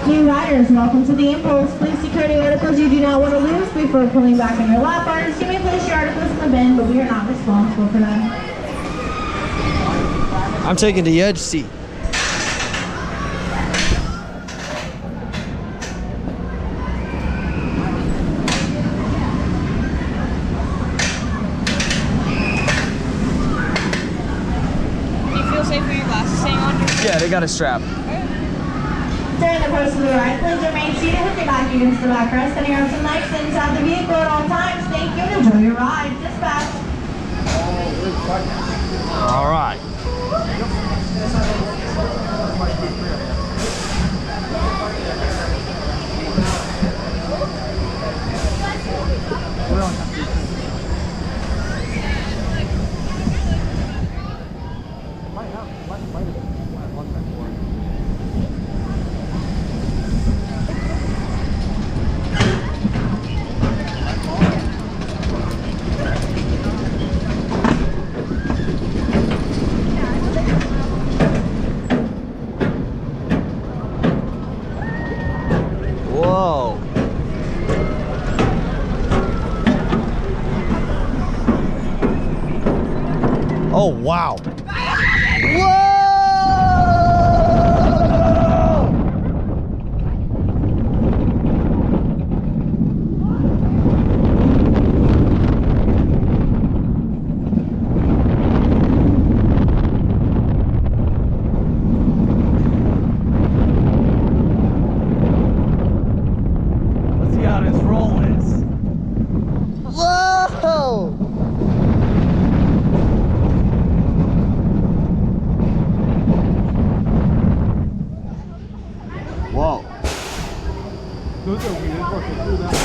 New riders, welcome to the Impulse. Please secure any articles you do not want to lose before pulling back on your lap bars. You may place your articles in the bin, but we are not responsible for them. I'm taking the edge seat. Do you feel safe with your glasses staying on? Yeah, they got a strap. During the course of the ride, please remain seated with your back against the backrest and your arms and legs inside the vehicle at all times. Thank you and enjoy your ride. Dispatch. All right. Whoa. Oh, wow. Whoa! Let's see how this roll is. Whoa! Whoa. Those are weird. Working through that.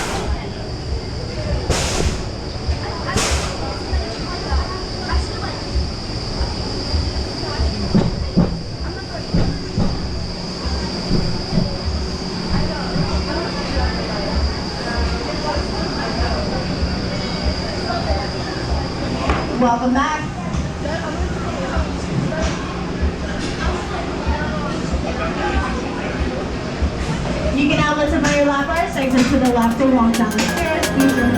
Welcome back. You can now listen by your lap bars, exit to the left or walk down the stairs. Use your